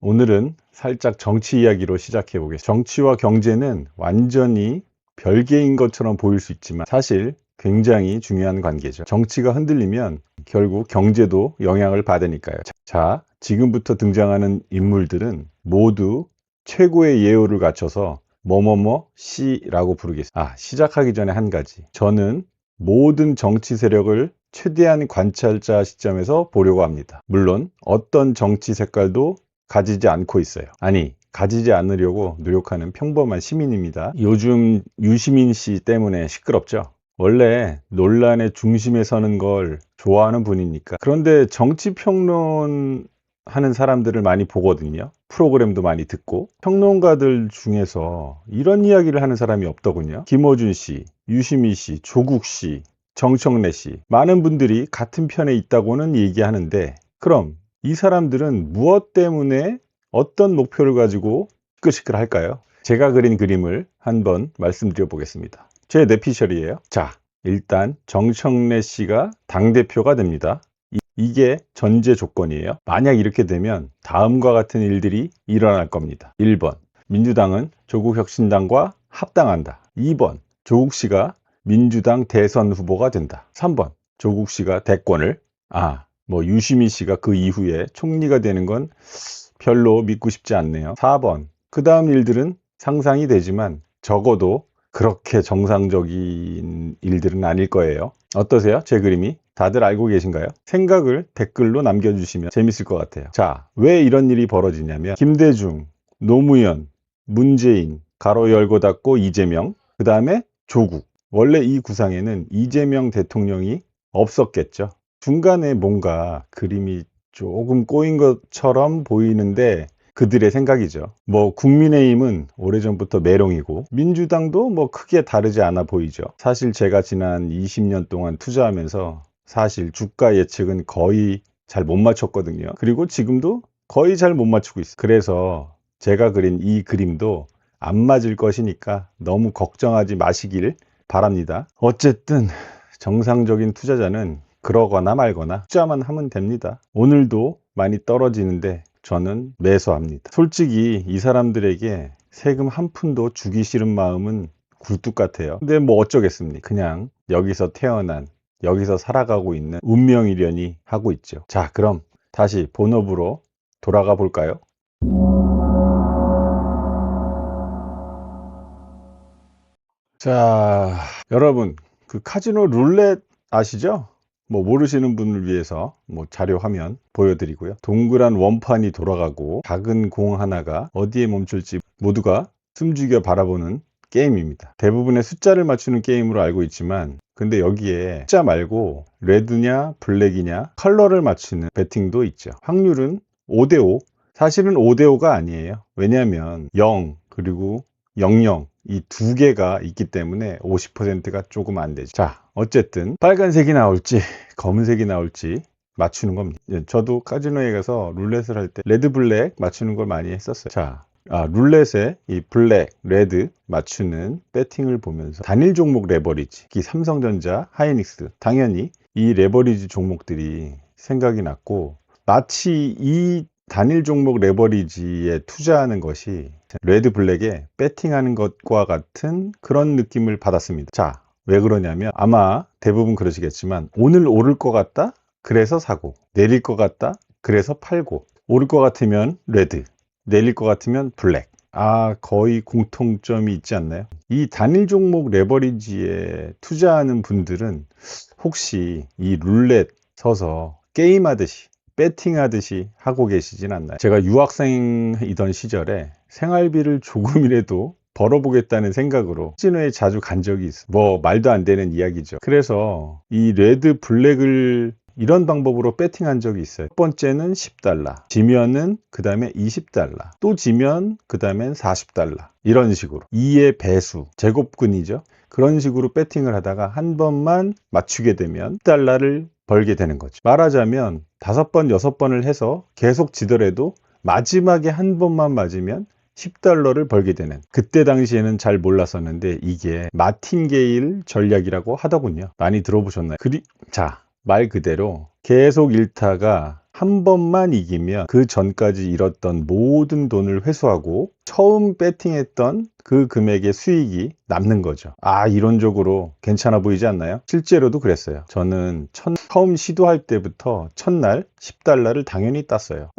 오늘은 살짝 정치 이야기로 시작해 보겠습니다. 정치와 경제는 완전히 별개인 것처럼 보일 수 있지만 사실 굉장히 중요한 관계죠. 정치가 흔들리면 결국 경제도 영향을 받으니까요. 자, 지금부터 등장하는 인물들은 모두 최고의 예우를 갖춰서 뭐뭐뭐 씨라고 부르겠습니다. 시작하기 전에 한 가지. 저는 모든 정치 세력을 최대한 관찰자 시점에서 보려고 합니다. 물론 어떤 정치 색깔도 가지지 않고 있어요. 아니, 가지지 않으려고 노력하는 평범한 시민입니다. 요즘 유시민 씨 때문에 시끄럽죠? 원래 논란의 중심에 서는 걸 좋아하는 분이니까. 그런데 정치 평론 하는 사람들을 많이 보거든요. 프로그램도 많이 듣고. 평론가들 중에서 이런 이야기를 하는 사람이 없더군요. 김어준 씨, 유시민 씨, 조국 씨, 정청래 씨. 많은 분들이 같은 편에 있다고는 얘기하는데, 그럼 이 사람들은 무엇 때문에 어떤 목표를 가지고 시끌시끌할까요? 제가 그린 그림을 한번 말씀드려 보겠습니다. 제 뇌피셜이에요. 자, 일단 정청래 씨가 당대표가 됩니다. 이게 전제 조건이에요. 만약 이렇게 되면 다음과 같은 일들이 일어날 겁니다. 1번, 민주당은 조국혁신당과 합당한다. 2번, 조국 씨가 민주당 대선 후보가 된다. 3번, 조국 씨가 대권을 유시민 씨가 그 이후에 총리가 되는 건 별로 믿고 싶지 않네요. 4번, 그 다음 일들은 상상이 되지만 적어도 그렇게 정상적인 일들은 아닐 거예요. 어떠세요? 제 그림이? 다들 알고 계신가요? 생각을 댓글로 남겨주시면 재밌을 것 같아요. 자, 왜 이런 일이 벌어지냐면 김대중, 노무현, 문재인, 가로 열고 닫고 이재명, 그 다음에 조국. 원래 이 구상에는 이재명 대통령이 없었겠죠. 중간에 뭔가 그림이 조금 꼬인 것처럼 보이는데 그들의 생각이죠. 국민의힘은 오래전부터 메롱이고 민주당도 크게 다르지 않아 보이죠. 사실 제가 지난 20년 동안 투자하면서 사실 주가 예측은 거의 잘 못 맞췄거든요. 그리고 지금도 거의 잘 못 맞추고 있어요. 그래서 제가 그린 이 그림도 안 맞을 것이니까 너무 걱정하지 마시길 바랍니다. 어쨌든 정상적인 투자자는 그러거나 말거나 투자만 하면 됩니다. 오늘도 많이 떨어지는데 저는 매수합니다. 솔직히 이 사람들에게 세금 한 푼도 주기 싫은 마음은 굴뚝 같아요. 근데 어쩌겠습니까? 그냥 여기서 태어난, 여기서 살아가고 있는 운명이려니 하고 있죠. 자, 그럼 다시 본업으로 돌아가 볼까요? 자, 여러분, 그 카지노 룰렛 아시죠? 모르시는 분을 위해서 자료 화면 보여드리고요. 동그란 원판이 돌아가고 작은 공 하나가 어디에 멈출지 모두가 숨죽여 바라보는 게임입니다. 대부분의 숫자를 맞추는 게임으로 알고 있지만 근데 여기에 숫자 말고 레드냐 블랙이냐 컬러를 맞추는 배팅도 있죠. 확률은 5대5. 사실은 5대5가 아니에요. 왜냐하면 0 그리고 00 이 두 개가 있기 때문에 50%가 조금 안 되죠. 자, 어쨌든 빨간색이 나올지 검은색이 나올지 맞추는 겁니다. 저도 카지노에 가서 룰렛을 할 때 레드 블랙 맞추는 걸 많이 했었어요. 자, 룰렛에 이 블랙, 레드 맞추는 배팅을 보면서 단일 종목 레버리지, 특히 삼성전자, 하이닉스 당연히 이 레버리지 종목들이 생각이 났고 마치 이 단일 종목 레버리지에 투자하는 것이 레드 블랙에 배팅하는 것과 같은 그런 느낌을 받았습니다. 자, 왜 그러냐면 아마 대부분 그러시겠지만 오늘 오를 것 같다? 그래서 사고, 내릴 것 같다? 그래서 팔고, 오를 것 같으면 레드, 내릴 것 같으면 블랙. 거의 공통점이 있지 않나요? 이 단일 종목 레버리지에 투자하는 분들은 혹시 이 룰렛 서서 게임하듯이 배팅하듯이 하고 계시진 않나요? 제가 유학생이던 시절에 생활비를 조금이라도 벌어보겠다는 생각으로 카지노에 자주 간 적이 있어요. 말도 안 되는 이야기죠. 그래서 이 레드 블랙을 이런 방법으로 배팅한 적이 있어요. 첫 번째는 10달러, 지면은 그 다음에 20달러, 또 지면 그 다음엔 40달러, 이런 식으로 2의 배수, 제곱근이죠. 그런 식으로 배팅을 하다가 한 번만 맞추게 되면 10달러를 벌게 되는 거죠. 말하자면 5번, 6번을 해서 계속 지더라도 마지막에 한 번만 맞으면 10달러를 벌게 되는, 그때 당시에는 잘 몰랐었는데 이게 마틴게일 전략이라고 하더군요. 많이 들어보셨나요? 자, 말 그대로 계속 잃다가 한 번만 이기면 그 전까지 잃었던 모든 돈을 회수하고 처음 배팅했던 그 금액의 수익이 남는 거죠. 이론적으로 괜찮아 보이지 않나요? 실제로도 그랬어요. 저는 처음 시도할 때부터 첫날 10달러를 당연히 땄어요.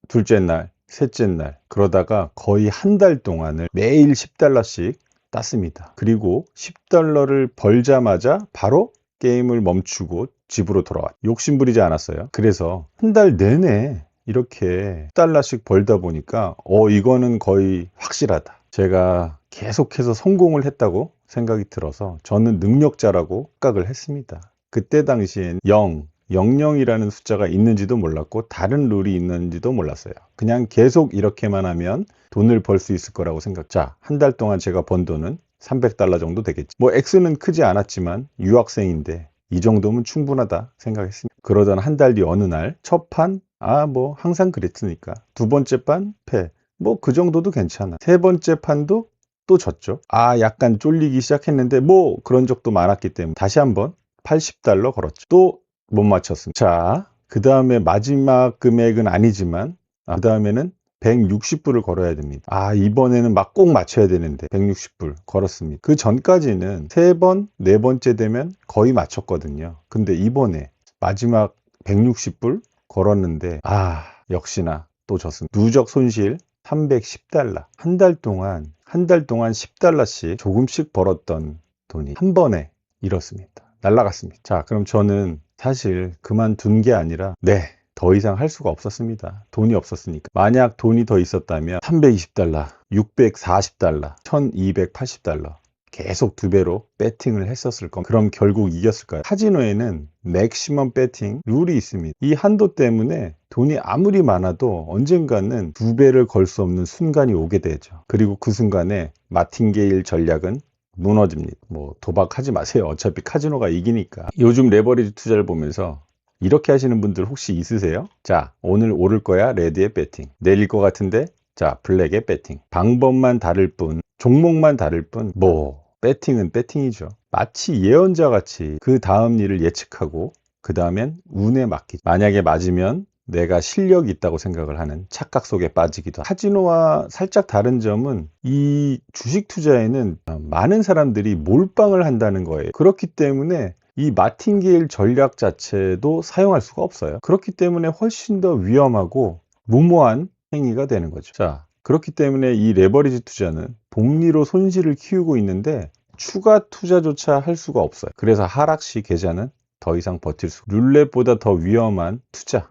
둘째 날, 셋째 날, 그러다가 거의 한 달 동안을 매일 10달러씩 땄습니다. 그리고 10달러를 벌자마자 바로 게임을 멈추고 집으로 돌아왔죠. 욕심 부리지 않았어요. 그래서 한 달 내내 이렇게 10달러씩 벌다 보니까 이거는 거의 확실하다. 제가 계속해서 성공을 했다고 생각이 들어서 저는 능력자라고 생각을 했습니다. 그때 당시엔 00이라는 숫자가 있는지도 몰랐고 다른 룰이 있는지도 몰랐어요. 그냥 계속 이렇게만 하면 돈을 벌 수 있을 거라고 자, 한 달 동안 제가 번 돈은 300달러 정도 되겠지. X는 크지 않았지만 유학생인데 이 정도면 충분하다 생각했습니다. 그러던 한 달 뒤 어느 날 첫 판, 항상 그랬으니까. 두 번째 판, 패. 그 정도도 괜찮아. 세 번째 판도 또 졌죠. 약간 쫄리기 시작했는데 그런 적도 많았기 때문에 다시 한번 80달러 걸었죠. 또 못 맞췄습니다. 자, 그 다음에 마지막 금액은 아니지만 그 다음에는 160불을 걸어야 됩니다. 이번에는 꼭 맞춰야 되는데 160불 걸었습니다. 그 전까지는 세 번, 네 번째 되면 거의 맞췄거든요. 근데 이번에 마지막 160불 걸었는데 역시나 또 졌습니다. 누적 손실 310달러. 한 달 동안 10달러씩 조금씩 벌었던 돈이 한 번에 잃었습니다. 날라갔습니다. 자, 그럼 저는 사실 그만둔 게 아니라 더 이상 할 수가 없었습니다. 돈이 없었으니까. 만약 돈이 더 있었다면 320달러, 640달러, 1280달러 계속 두 배로 배팅을 했었을 겁니다. 그럼 결국 이겼을까요? 카지노에는 맥시멈 배팅 룰이 있습니다. 이 한도 때문에 돈이 아무리 많아도 언젠가는 두 배를 걸 수 없는 순간이 오게 되죠. 그리고 그 순간에 마틴게일 전략은 무너집니다. 도박하지 마세요. 어차피 카지노가 이기니까. 요즘 레버리지 투자를 보면서 이렇게 하시는 분들 혹시 있으세요? 자, 오늘 오를 거야 레드에 배팅, 내릴 것 같은데 자 블랙에 배팅. 방법만 다를 뿐, 종목만 다를 뿐 배팅은 배팅이죠. 마치 예언자 같이 그 다음 일을 예측하고 그 다음엔 운에 맡기죠. 만약에 맞으면 내가 실력이 있다고 생각을 하는 착각 속에 빠지기도 하고. 카지노와 살짝 다른 점은 이 주식 투자에는 많은 사람들이 몰빵을 한다는 거예요. 그렇기 때문에 이 마틴게일 전략 자체도 사용할 수가 없어요. 그렇기 때문에 훨씬 더 위험하고 무모한 행위가 되는 거죠. 자, 그렇기 때문에 이 레버리지 투자는 복리로 손실을 키우고 있는데 추가 투자조차 할 수가 없어요. 그래서 하락시 계좌는 더 이상 버틸 수 없어요. 룰렛보다 더 위험한 투자,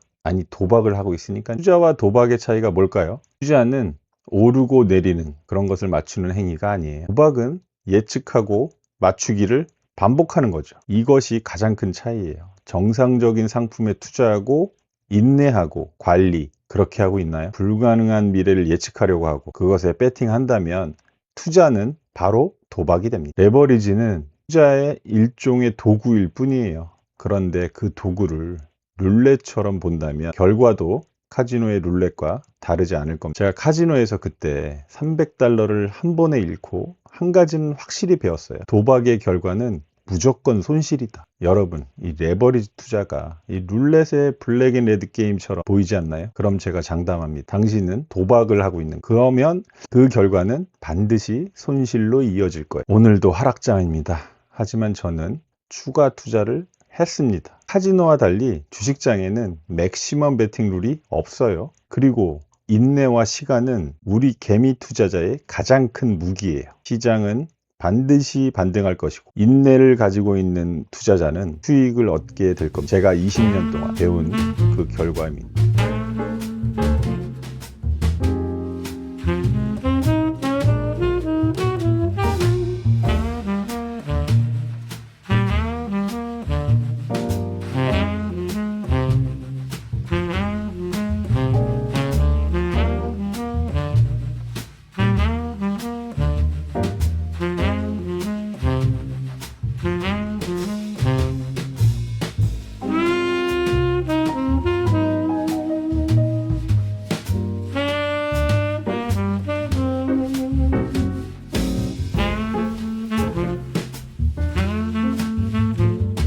도박을 하고 있으니까. 투자와 도박의 차이가 뭘까요? 투자는 오르고 내리는 그런 것을 맞추는 행위가 아니에요. 도박은 예측하고 맞추기를 반복하는 거죠. 이것이 가장 큰 차이예요. 정상적인 상품에 투자하고 인내하고 관리 그렇게 하고 있나요? 불가능한 미래를 예측하려고 하고 그것에 배팅한다면 투자는 바로 도박이 됩니다. 레버리지는 투자의 일종의 도구일 뿐이에요. 그런데 그 도구를 룰렛처럼 본다면 결과도 카지노의 룰렛과 다르지 않을 겁니다. 제가 카지노에서 그때 300달러를 한 번에 잃고 한 가지는 확실히 배웠어요. 도박의 결과는 무조건 손실이다. 여러분, 이 레버리지 투자가 이 룰렛의 블랙 앤 레드 게임처럼 보이지 않나요? 그럼 제가 장담합니다. 당신은 도박을 하고 있는, 그러면 그 결과는 반드시 손실로 이어질 거예요. 오늘도 하락장입니다. 하지만 저는 추가 투자를 했습니다. 카지노와 달리 주식장에는 맥시멈 베팅 룰이 없어요. 그리고 인내와 시간은 우리 개미 투자자의 가장 큰 무기예요. 시장은 반드시 반등할 것이고 인내를 가지고 있는 투자자는 수익을 얻게 될 겁니다. 제가 20년 동안 배운 그 결과입니다.